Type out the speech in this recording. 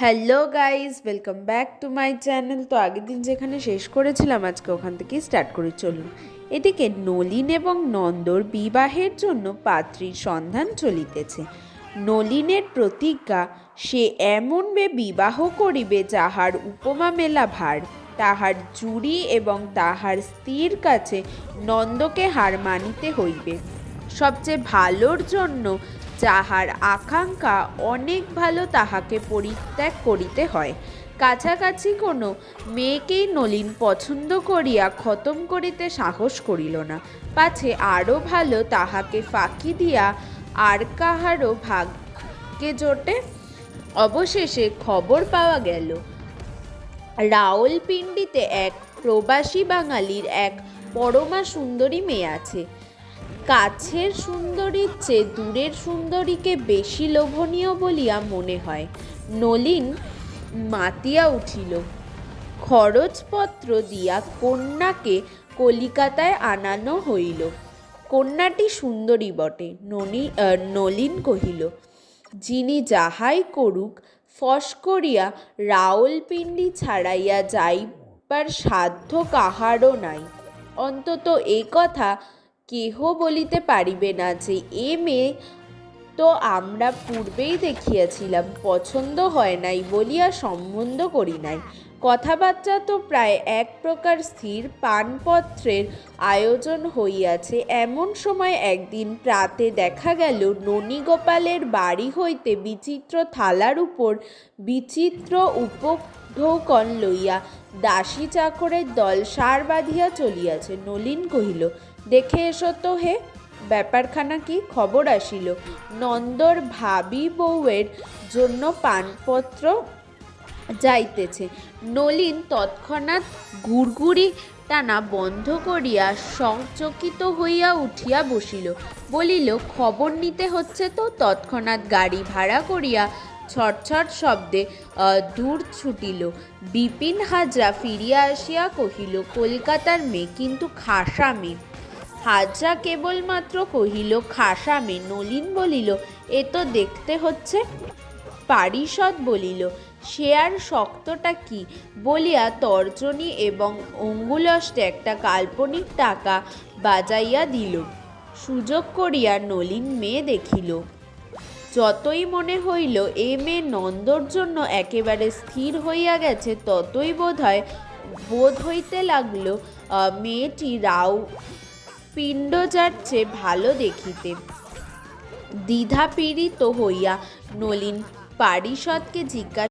Hello guys, welcome back to my channel. তো আগের দিন যেখানে শেষ করেছিলাম আজকে ওখান থেকেই স্টার্ট করে চলুন। এদিকে নলিন এবং নন্দর বিবাহের জন্য পাত্রীর সন্ধান চলিতেছে। নলিনের প্রতিজ্ঞা, সে এমন বিবাহ করিবে যাহার উপমা মেলা ভার। তাহার জুড়ি এবং তাহার স্ত্রীর কাছে নন্দকে হার মানিতে হইবে। সবচেয়ে ভালোর জন্য যাহার আকাঙ্ক্ষা অনেক ভালো তাহাকে পরিত্যাগ করিতে হয়। কাছাকাছি কোনো মেয়েকেই নলিন পছন্দ করিয়া খতম করিতে সাহস করিল না, পাছে আরও ভালো তাহাকে ফাঁকি দিয়া আর কাহারও ভাগ্যে জোটে। অবশেষে খবর পাওয়া গেল রাওলপিন্ডিতে এক প্রবাসী বাঙালির এক পরমা সুন্দরী মেয়ে আছে। কাছের সুন্দরীর চেয়ে দূরের সুন্দরীকে বেশি লোভনীয় বলিয়া মনে হয়। নলিন মাতিয়া উঠিল। খরচপত্র দিয়া কন্যাকে কলিকাতায় আনানো হইল। কন্যাটি সুন্দরী বটে, নলিন কহিল। যিনি যাহাই করুক, ফস করিয়া রাওলপিন্ডি ছাড়াইয়া যাইবার সাধ্য কাহারও নাই। অন্তত এ কথা কেহ বলিতে পারিবে না যে এ মেয়ে তো আমরা পূর্বেই দেখিয়াছিলাম, পছন্দ হয় নাই বলিয়া সম্বন্ধ করি নাই। কথাবার্তা তো প্রায় এক প্রকার স্থির। পানপত্রের আয়োজন হইয়াছে। এমন সময় একদিন প্রাতে দেখা গেল ননীগোপালের বাড়ি হইতে বিচিত্র থালার উপর বিচিত্র উপঢৌকন লইয়া দাসী চাকরের দল সার বাঁধিয়া চলিয়াছে। নলিন কহিল, দেখে এসো তো হে, ব্যাপারখানা কি? খবর আসিল নন্দর ভাবি বউয়ের জন্য পানপত্র যাইতেছে। নলিন তৎক্ষণাৎ গুড়গুড়ি টানা বন্ধ করিয়া সংচকিত হইয়া উঠিয়া বসিল। বলিল, খবর নিতে হচ্ছে তো। তৎক্ষণাৎ গাড়ি ভাড়া করিয়া ছটছট শব্দে দূর ছুটিল। বিপিন হাজরা ফিরিয়া আসিয়া কহিল, কলকাতার মেয়ে, কিন্তু খাসা মেয়ে। হাজরা কেবলমাত্র কহিল, খাসা মেয়ে। নলিন বলিল, এ তো দেখতে হচ্ছে। পারিষদ বলিল, সে আর শক্তটা কি বলিয়া তর্জনী এবং অঙ্গুলষ্টে একটা কাল্পনিক টাকা বাজাইয়া দিল। সুযোগ করিয়া নলিন মেয়ে দেখিল। যতই মনে হইল এ মেয়ে নন্দর জন্য একেবারে স্থির হইয়া গেছে, ততই বোধ হইতে লাগল মেয়েটি রাওপিণ্ডজার চেয়ে ভালো দেখিতে। দ্বিধাপীড়িত হইয়া নলিন পারিষদকে জিজ্ঞাসা